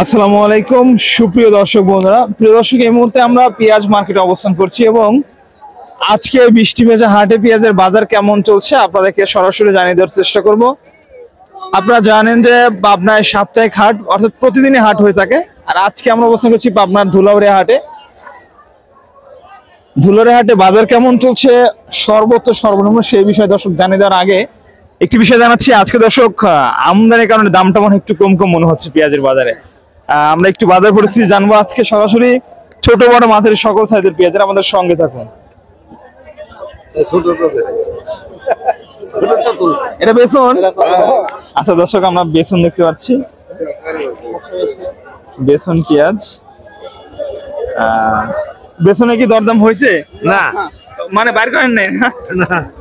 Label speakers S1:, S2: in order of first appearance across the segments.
S1: আসসালামু আলাইকুম সুপ্রিয় দর্শক বন্ধুরা, প্রিয় দর্শক, এই মুহূর্তে আমরা পেঁয়াজ মার্কেটে অবস্থান করছি এবং আজকে বৃষ্টি ভেজা হাটে পেঁয়াজের বাজার কেমন চলছে আপনাদেরকে সরাসরি জানিয়ে দেওয়ার চেষ্টা করব। আপনারা জানেন যে পাবনায় সাপ্তাহিক হাট অর্থাৎ প্রতিদিনই হাট হয়ে থাকে, আর আজকে আমরা অবস্থান করছি পাবনার ধুলাউড়িয়া হাটে। ধুলাউড়িয়া হাটে বাজার কেমন চলছে সর্বোচ্চ সর্বনিম্ন সেই বিষয়ে দর্শক জানিয়ে দেওয়ার আগে একটি বিষয় জানাচ্ছি। আজকে দর্শক আমদানির কারণে দামটা মনে একটু কম কম মনে হচ্ছে পেঁয়াজের বাজারে। আমরা একটু বাজার পরিস্থিতি জানবো আজকে সরাসরি। ছোট বড় মাঝারি সকল সাইজের পেঁয়াজের আমাদের সঙ্গে থাকুন। এটা বেসন? আচ্ছা দর্শক, আমরা বেসন দেখতে পাচ্ছি, বেসন পেঁয়াজ। বেসনে কি দরদাম হয়েছে?
S2: না,
S1: মানে বাইর করেন নাই?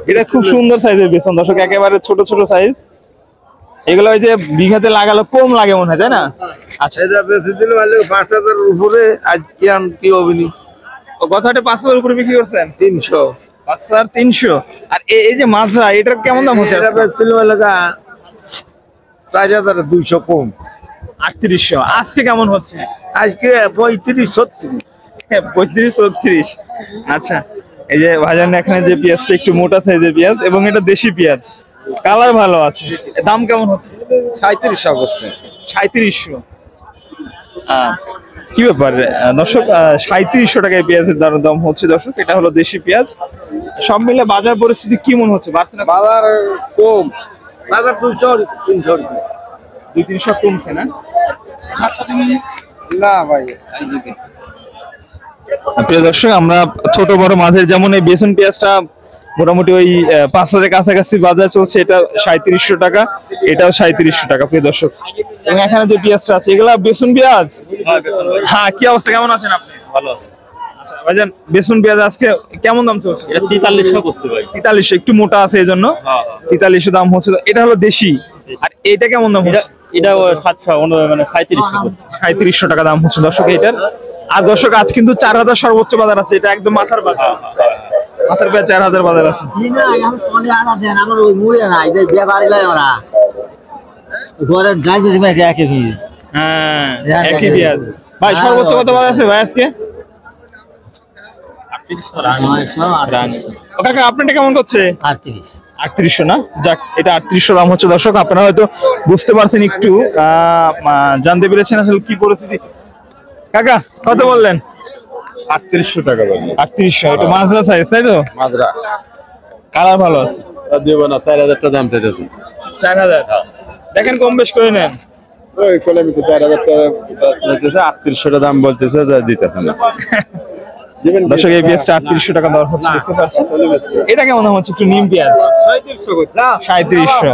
S1: এটা খুব সুন্দর সাইজের বেসন দর্শক, একেবারে ছোট ছোট সাইজ। এগুলো ওই যে বিঘাতে লাগালো কম লাগে মনে হয়, তাই না? আচ্ছা,
S2: এটা বেশি দিলে মানে ৫,০০০ উপরে। আজ কি হবেনি?
S1: কথাটা ৫,০০০ উপরে বিক্রি করছেন?
S2: ৩০০।
S1: ৫,৩০০। আর এই যে মাজরা, এটার কেমন দাম হচ্ছে?
S2: এটা বেশি লাগা ৪,২০০ কম।
S1: ৩৮০০। আজকে কেমন হচ্ছে?
S2: আজকে ৩৫-৩৬।
S1: ৩৫-৩৬। আচ্ছা, এই যে ভাজান এখানে যে পেঁয়াজটা একটু মোটা সাইজের পেঁয়াজ এবং এটা দেশি পেঁয়াজ, কালার ভালো আছে। দাম কেমন হচ্ছে?
S2: ৩৭০০ অবশ্যই।
S1: ৩৭০০। কি ব্যাপার দর্শক, ৩৭০০ টাকায় পেঁয়াজের দাম হচ্ছে দর্শক। এটা হলো দেশি পেঁয়াজ। সব মিলে বাজার পরিস্থিতি কি মনে হচ্ছে? বাড়ছে না?
S2: বাজার কম, বাজার ২০০-৩০০।
S1: ২-৩০০ কমছে না?
S2: না ভাই,
S1: প্রিয় দর্শক, আমরা ছোট বড় মাঝের যেমন এই বেসন পেঁয়াজটা মোটামুটি ওই ৫,০০০ কাছাকাছি বাজার চলছে। এটা ৩৭০০ টাকা, এটাও ৩৭০০ টাকা প্রিয় দর্শক। এবং এখানে যে পেঁয়াজটা আছে এগুলা বেসন পেঁয়াজ। হ্যাঁ, কি অবস্থা, কেমন আছেন আপনি?
S3: ভালো আছে।
S1: আচ্ছা ভাইজান, বেসন পেঁয়াজ আজকে কেমন দাম চলছে?
S3: এটা ৪৩০০ করছে ভাই।
S1: ৪৩০০, একটু মোটা আছে এই জন্য ৪৩০০ দাম হচ্ছে। এটা হলো দেশি। আর এটা কেমন দাম হচ্ছে?
S3: এটা ৭০০ মানে ৩৭০০ করছে।
S1: ৩৭০০ টাকা দাম হচ্ছে দর্শক এটার। আর দর্শক, আজ কিন্তু ৪,০০০ সর্বোচ্চ বাজার আছে। এটা একদম মাথার বাজার, মাথার পেঁয়াজ ৪,০০০ বাজার আছে। হ্যাঁ, একই পেঁয়াজ ভাই। সর্বোচ্চ কত বাজার আছে ভাই আজকে? কাকা আপনারটা কেমন করছে? ৩৮০০ না? যাক, এটা ৩৮০০ দাম হচ্ছে দর্শক। আপনারা হয়তো বুঝতে পারছেন, একটু জানতে পেরেছেন আসলে কি পরিস্থিতি। কাকা কত বললেন?
S2: ৩৮০০ টাকা বললেন।
S1: ৩৮০০। এটা মাজরা সাইজ, তাই তো?
S2: মাজরা
S1: কালার ভালো আছে।
S2: দেব না, ৪,০০০ টাকা দাম চাইতেছি।
S1: ৪,০০০ দেখেন, কম বেশ করে নেন।
S2: ওই ফলে আমি তো ৪,০০০ টাকা ৩৮০০ টাকা দাম বলতেছে, দিতেছে না।
S1: দর্শক, এই পেঁয়াজটা ৩৮০০ টাকা দর হচ্ছে, দেখতে পাচ্ছেন। এটা কেমন দাম হচ্ছে? একটু নিম পেঁয়াজ ৩৭০০।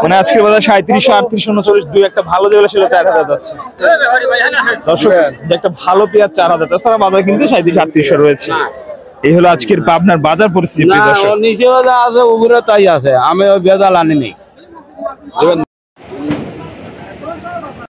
S1: মানে আজকের বাজার ৩৭০০, ৩৮০০, ৩৯, দুই একটা ভালো যেগুলো সেটা ৪,০০০ যাচ্ছে দর্শক। একটা ভালো পেঁয়াজ ৪,০০০, তাছাড়া বাজার কিন্তু ৩৭০০-৩৮০০ রয়েছে। এই হলো আজকের পাবনার বাজার পরিস্থিতি দর্শক।
S2: নিচে আছে, উপরে তাই আছে। আমি বেদাল আনিনি।